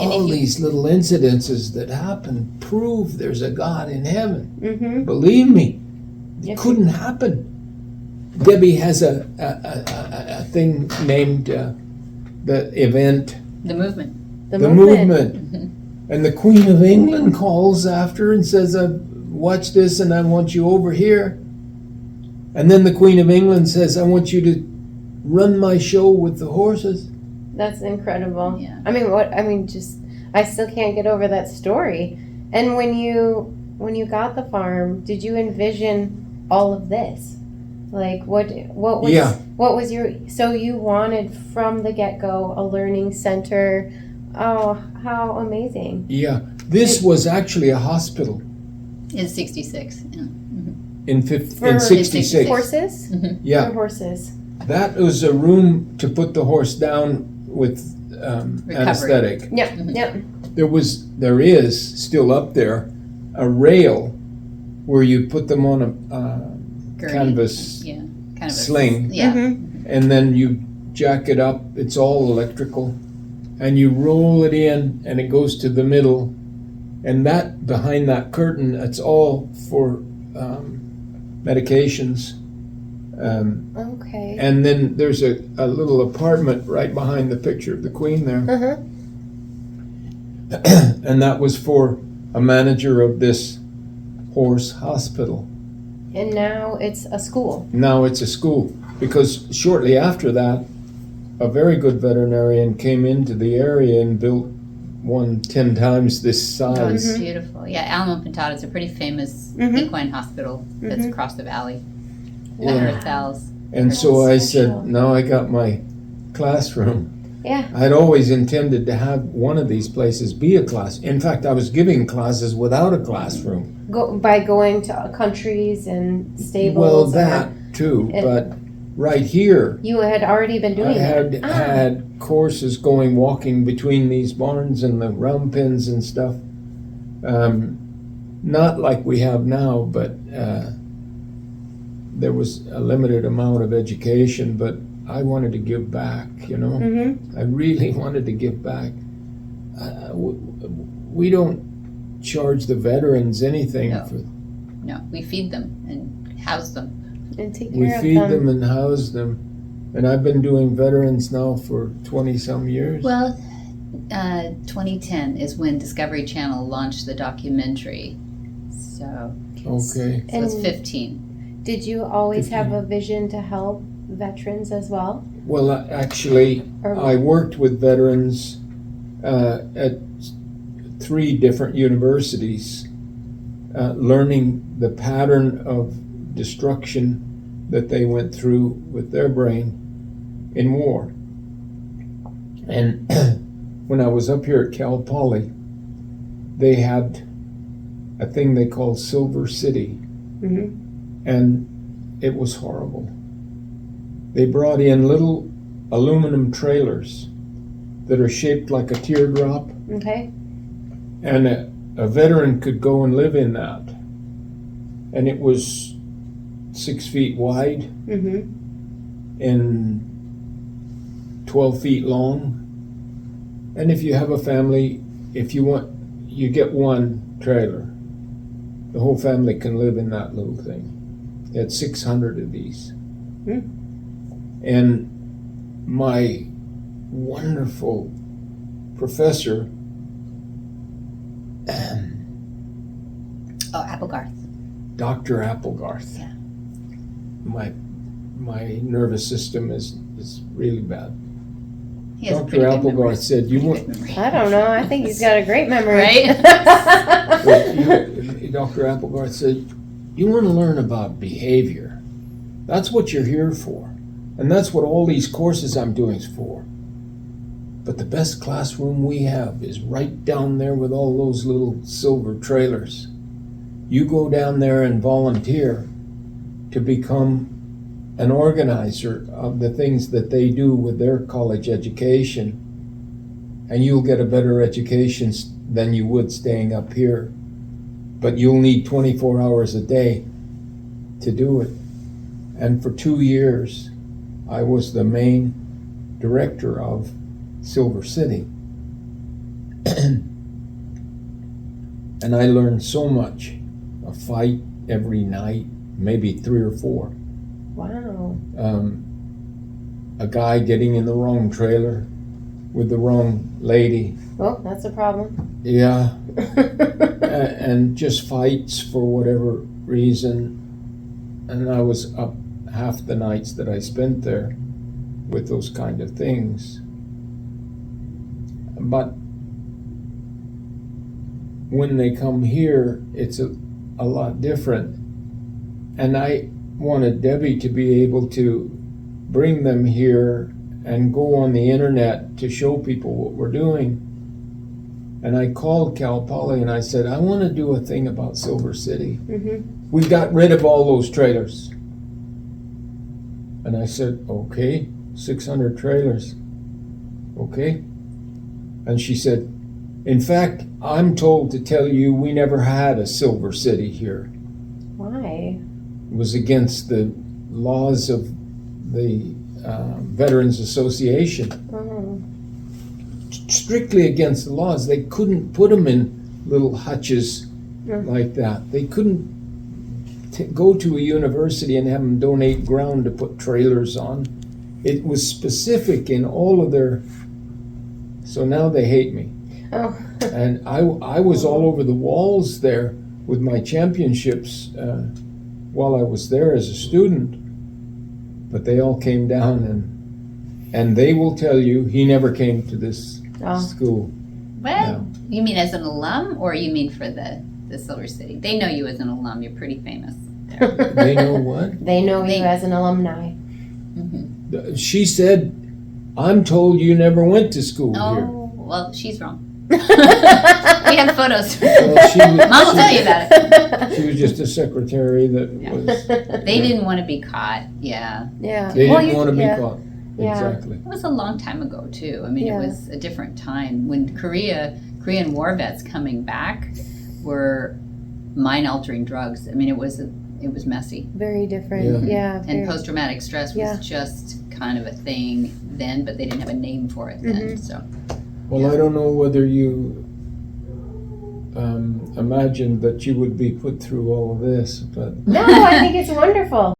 all these little incidences that happen prove there's a God in heaven. Mm-hmm. Believe me, it couldn't happen. Debbie has a thing named the event, The movement. The movement. And the Queen of England calls after and says, watch this and I want you over here. And then the Queen of England says, I want you to run my show with the horses. That's incredible. Yeah. I still can't get over that story. And when you got the farm, did you envision all of this? Like what was your, so you wanted from the get-go a learning center. Oh, how amazing. Yeah. This was actually a hospital. In 66. Yeah. In 66. Horses? Mm-hmm. Yeah. For horses. That was a room to put the horse down with anesthetic. Yep, Mm-hmm. yep. There is still up there a rail where you put them on a Gurney. canvas Yeah. Kind of sling, Yeah. Mm-hmm. and then you jack it up. It's all electrical, and you roll it in, and it goes to the middle, and that behind that curtain, it's all for medications. Okay. And then there's a little apartment right behind the picture of the Queen there. Uh-huh. And that was for a manager of this horse hospital. And now it's a school. Now it's a school, because shortly after that, a very good veterinarian came into the area and built one 10 times this size. It's beautiful. Yeah, Alamo Pintado is a pretty famous Mhm. equine hospital that's Mhm. across the valley. Yeah. Earthals. And so I Special. said, now I got my classroom. Yeah. I'd always intended to have one of these places be a class. In fact, I was giving classes without a classroom. By going to countries and stables. Well, and that too, and- but right here, You had already been doing I had that. had courses going, walking between these barns and the round pens and stuff. Not like we have now, but there was a limited amount of education, but I wanted to give back, you know. Mm-hmm. I really wanted to give back. We don't charge the veterans anything. No. For, No, we feed them and house them. And take we care of feed them. them and house them. And I've been doing veterans now for 20-some years. Well, 2010 is when Discovery Channel launched the documentary. So Okay. it's And 15. did you always have a vision to help veterans as well? Well, actually, Or I worked with veterans at 3 different universities, learning the pattern of destruction that they went through with their brain in war. And when I was up here at Cal Poly, they had a thing they called Silver City, Mm-hmm. and it was horrible. They brought in little aluminum trailers that are shaped like a teardrop, Okay. and a veteran could go and live in that. And it was 6 feet wide Mm-hmm. and 12 feet long. And if you have a family, if you want, you get one trailer. The whole family can live in that little thing. They had 600 of these. And my wonderful professor, Oh, Applegarth. Dr. Applegarth. Yeah. My nervous system is really bad. He has a Dr. pretty good memory. Applegarth said, "You want." Good memory. I don't know. I think he's got a great memory. Right? Dr. Applegarth said, "You want to learn about behavior. That's what you're here for, and that's what all these courses I'm doing is for. But the best classroom we have is right down there with all those little silver trailers. You go down there and volunteer to become an organizer of the things that they do with their college education, and you'll get a better education than you would staying up here. But you'll need 24 hours a day to do it." And for 2 years, I was the main director of Silver City. And I learned so much. A fight every night, maybe 3 or 4. Wow. A guy getting in the wrong trailer with the wrong lady. Well, that's a problem. Yeah. And just fights for whatever reason. And I was up half the nights that I spent there with those kind of things. But when they come here, it's a lot different. And I wanted Debbie to be able to bring them here and go on the internet to show people what we're doing. And I called Cal Poly and I said, I want to do a thing about Silver City. Mm-hmm. We got rid of all those trailers. And I said, okay, 600 trailers. Okay. And she said, in fact, I'm told to tell you we never had a Silver City here. Why? It was against the laws of the Veterans Association. Oh. Strictly against the laws. They couldn't put them in little hutches like that. They couldn't go to a university and have them donate ground to put trailers on. It was specific in all of their... So now they hate me. Oh. And I was all over the walls there with my championships while I was there as a student. But they all came down and they will tell you he never came to this school. What? Yeah. You mean as an alum, or you mean for the Silver City? They know you as an alum. You're pretty famous. They know what? They know you as an alumni. Mm-hmm. She said, I'm told you never went to school here. Oh, well, she's wrong. We have photos. Well, Mom will tell you about it. She was just a secretary that was... They didn't want to be caught. Yeah. Yeah. They Well, didn't want to be yeah. caught. Yeah. Exactly. It was a long time ago, too. I mean, Yeah. it was a different time. When Korean war vets coming back were mind-altering drugs. I mean, it was messy. Very different. Yeah. And post-traumatic stress was Yeah. just kind of a thing then, but they didn't have a name for it then. So. Well, I don't know whether you imagined that you would be put through all of this, but... No, I think it's wonderful.